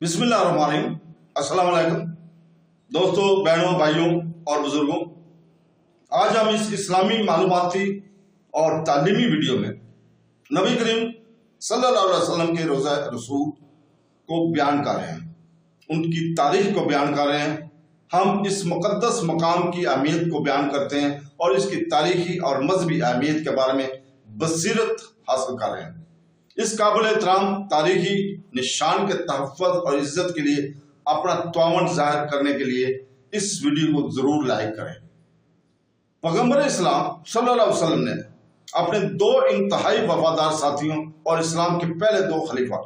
बिस्मिल्लाहिर्रहमानिर्रहीम। अस्सलाम वालेकुम दोस्तों, बहनों, भाइयों और बुजुर्गों। आज हम इस इस्लामी मालूमाती और तालीमी वीडियो में नबी करीम सल्लल्लाहु अलैहि वसल्लम के रोज़ा रसूल को बयान कर रहे हैं, उनकी तारीख को बयान कर रहे हैं। हम इस मुक़द्दस मकाम की अहमियत को बयान करते हैं और इसकी तारीखी और मजहबी अहमियत के बारे में बसीरत हासिल कर रहे हैं। इस काबिल एहतराम तारीखी निशान के तहफ़्फ़ुज़ और इज्जत के लिए अपना तावन ज़ाहिर करने के लिए इस वीडियो को ज़रूर लाइक करें। पैगंबर इस्लाम सल्लल्लाहु अलैहि वसल्लम ने अपने दो इंतहाई वफादार साथियों और इस्लाम के पहले दो खलीफा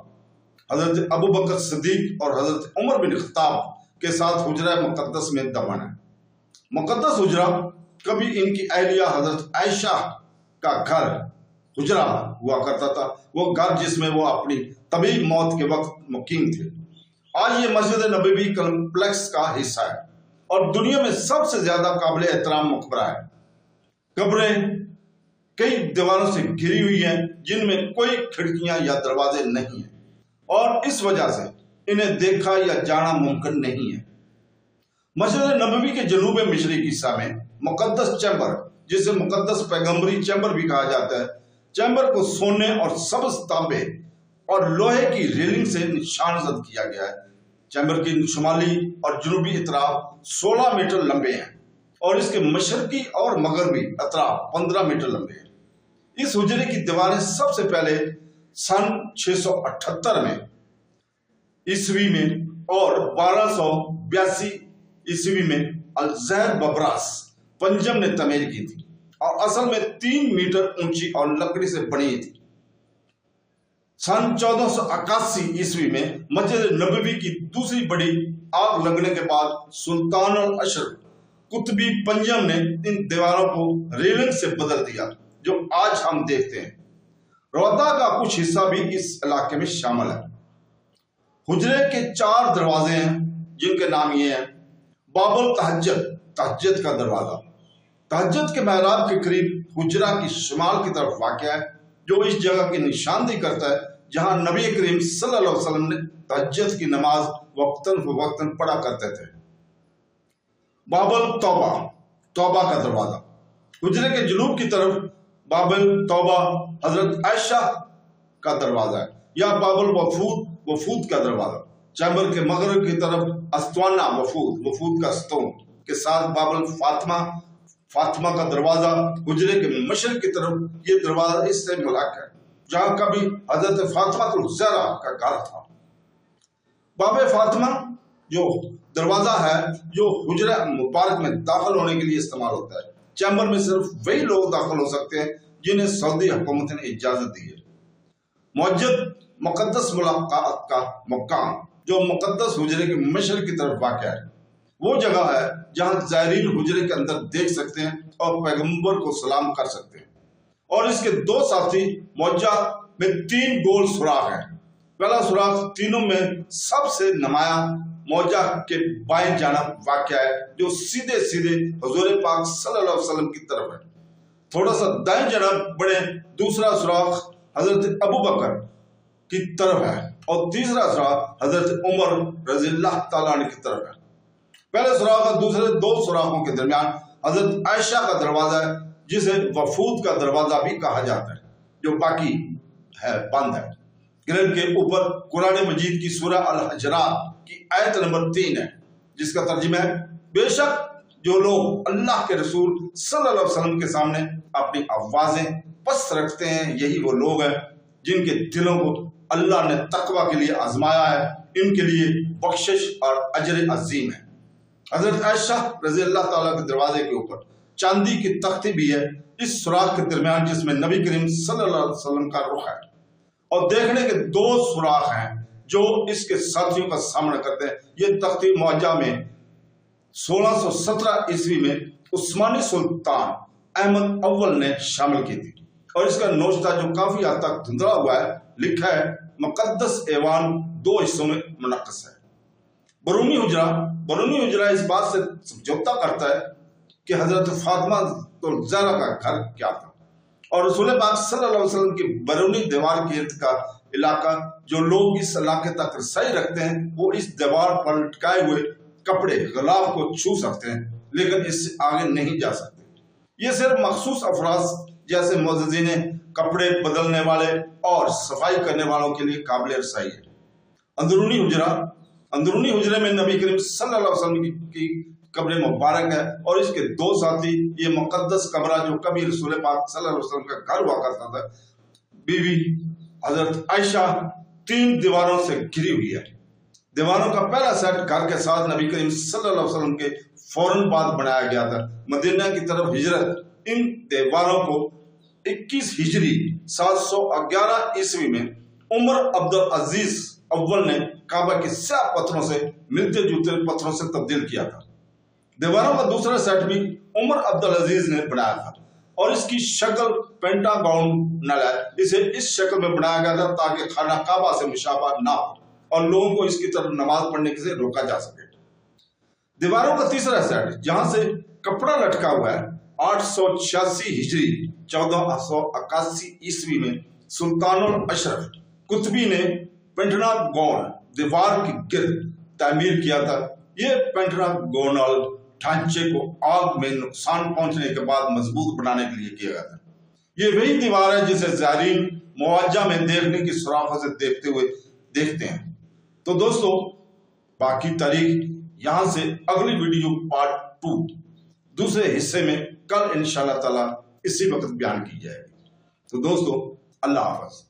हज़रत अबू बकर सिद्दीक और हज़रत उमर बिन खत्ताब के साथ हुजरा मुक़द्दस में दफन है। मुक़द्दस हुजरा कभी इनकी अहलिया हज़रत आयशा का घर हुजरा हुआ करता था, वो घर जिसमें वो अपनी तबीब मौत के वक्त मुकीम थे। आज ये मस्जिद नबवी कॉम्प्लेक्स का हिस्सा है और दुनिया में सबसे ज्यादा काबिल एहतराम मकबरा है। कब्रें कई दीवारों से घिरी हुई हैं जिनमें कोई खिड़कियां या दरवाजे नहीं हैं और इस वजह से इन्हें देखा या जाना मुमकिन नहीं है। मस्जिद नबवी के जनूब मशरिकी हिस्सा में मुक़द्दस चैम्बर, जिसे मुक़द्दस पैगंबरी चैम्बर भी कहा जाता है, चैम्बर को सोने और सब्ज तांबे और लोहे की रेलिंग से निशानजद किया गया है। चैम्बर की शुमाली और जनूबी अतराफ 16 मीटर लंबे हैं और इसके मशरकी और मगरबी अतराफ 15 मीटर लंबे हैं। इस हुजरे की दीवारें सबसे पहले सन 678 में ईस्वी में और 1282 ईस्वी में अलजहर बबरास पंजम ने तमीर की थी और असल में 3 मीटर ऊंची और लकड़ी से बनी थी। सन 1481 ईस्वी में मस्जिद नबवी की दूसरी बड़ी आग लगने के बाद सुल्तान अल अशर कुतबी पंजम ने इन दीवारों को रेलिंग से बदल दिया, जो आज हम देखते हैं। रौदा का कुछ हिस्सा भी इस इलाके में शामिल है। हुजरे के 4 दरवाजे हैं जिनके नाम ये हैं। बाबुल तहज्जुद, तहज्जुद का दरवाजा तहज्जुद के महराब के करीब हुजरा की शुमाल की तरफ वाक़ है, जो इस जगह की निशानदेही करता है जहां नबी करीम सल्लल्लाहु अलैहि वसल्लम ने तहज्जुद की नमाज वक्तन फवक्तन पढ़ा करते थे। बाबुल तौबा, तौबा का दरवाजा हुजरे के जुनूब की तरफ बाबुल तौबा हजरत आयशा का दरवाजा है, या बाबुल वफूद, वफूद का दरवाजा। चैम्बर के मगरब की तरफ अस्ताना वफूद, वफूद का स्तून के साथ बाबुल फातिमा, फातिमा का दरवाजा। हुजरे के मशरक की तरफ ये दरवाजा इससे मुलाक है जहां कभी हजरत फातिमा ज़हरा का घर था। बाबे फातिमा जो दरवाजा है जो हुजरा मुबारक में दाखिल होने के लिए इस्तेमाल होता है। चैम्बर में सिर्फ वही लोग दाखिल हो सकते हैं जिन्हें सऊदी हुकूमत ने इजाजत दी है। मस्जिद मुक़द्दस मुलाकात का मकाम जो मुक़द्दस हुजरे के मशरक की तरफ वाक़ है, वो जगह है जहां ज़ायरीन हुजरे के अंदर देख सकते हैं और पैगंबर को सलाम कर सकते हैं। और इसके 2 साथी मौजा में 3 गोल सुराख हैं। पहला सुराख तीनों में सबसे नुमाया मौजा के बाएं जानब वाक़ है, जो सीधे सीधे हुजूर पाक सल्लल्लाहु अलैहि वसल्लम की तरफ है। थोड़ा सा दाएं जानब बढ़े दूसरा सुराख हजरत अबू बकर की तरफ है और तीसरा सुराख हजरत उमर रज़ियल्लाहु ताला अन्हु की तरफ है। पहले सुराख और दूसरे 2 सुराखों के दरमियान हजरत आयशा का दरवाजा है, जिसे वफूद का दरवाजा भी कहा जाता है, जो बाकी है बंद है। ग्रिल के ऊपर कुरान मजीद की सूरह अल हजरात की आयत नंबर 3 है, जिसका तर्जुमा है, बेशक जो लोग अल्लाह के रसूल सल्लल्लाहु अलैहि वसल्लम के सामने अपनी आवाजें पस्त रखते हैं, यही वो लोग हैं जिनके दिलों को अल्लाह ने तकवा के लिए आजमाया है। इनके लिए बख्शिश और अजर अजीम है। हजरत आयशा रज़ियल्लाहु ताला के दरवाजे के ऊपर चांदी की तख्ती भी है इस सुराख के दरमियान, जिसमें नबी करीम सल्लल्लाहु अलैहि वसल्लम का रुख है। और देखने के 2 सुराख हैं जो इसके साथियों का सामना करते हैं। ये तख्ती मौजा में 1617 ईस्वी में उस्मानी सुल्तान अहमद अव्वल ने शामिल की थी और इसका नोश्ता जो काफी हद तक धुंधला हुआ है, लिखा है मुक़द्दस ऐवान 2 हिस्सों में मुनक्कस है। बरूनी हुजरा इस बात से समझौता करता है कि हजरत फातिमा ज़हरा का घर क्या था और रसूल पाक सल्लल्लाहु अलैहि वसल्लम की बरूनी दीवार के इर्द का علاقہ جو لوگ اس علاقے تک رسائی رکھتے ہیں وہ اس دیوار پر لٹکائے ہوئے کپڑے غلاف کو چھو سکتے ہیں، لیکن اس سے آگے نہیں جا سکتے۔ یہ صرف مخصوص افراد جیسے معززین، کپڑے بدلنے والے اور صفائی کرنے والوں کے لیے قابل رسائی ہے۔ اندرونی حجرے میں نبی کریم صلی اللہ علیہ وسلم کی قبر مبارک ہے اور اس کے دو ساتھی، یہ مقدس کمرہ جو کبھی رسول پاک صلی اللہ علیہ وسلم کا گھر ہوا کرتا تھا، بی بی حضرت عائشہ 3 دیواروں سے گھری ہوئی ہے۔ دیواروں کا پہلا سیٹ گھر کے ساتھ نبی کریم صلی اللہ علیہ وسلم کے فوراً بعد بنایا گیا تھا۔ مدینہ کی طرف ہجرت ان دیواروں کو 21 ہجری 711 عیسوی میں عمر عبدالعزیز اول نے کعبہ کے سیاہ پتھروں سے ملتے جلتے پتھروں سے تبدیل کیا تھا۔ دیواروں کا دوسرا سیٹ بھی عمر عبدالعزیز نے بنایا تھا اور اس کی شکل پینٹاگون اسے اس شکل میں بنایا گیا تھا تاکہ خانہ کعبہ سے مشابہ نہ ہو اور لوگوں کو اس کی طرف نماز پڑھنے سے روکا جا سکے۔ دیواروں کا تیسرا سیٹ جہاں سے کپڑا لٹکا ہوا ہے 886 ہجری 1481 عیسوی میں سلطان الاشرف قطبی نے پینٹاگون دیوار کی گرد تعمیر کیا تھا۔ یہ پینٹاگونل ڈھانچے کو آگ میں نقصان پہنچنے کے بعد مضبوط بنانے کے لیے کیا گیا تھا۔ یہ وہی دیوار ہے جسے زائرین مواجہ میں دیکھنے کی سوراخوں سے دیکھتے ہیں۔ تو دوستو، باقی تاریخ یہاں سے اگلی ویڈیو پارٹ 2 دوسرے حصے میں کل انشاءاللہ تعالی اسی وقت بیان کی جائے گی۔ تو دوستو، اللہ حافظ۔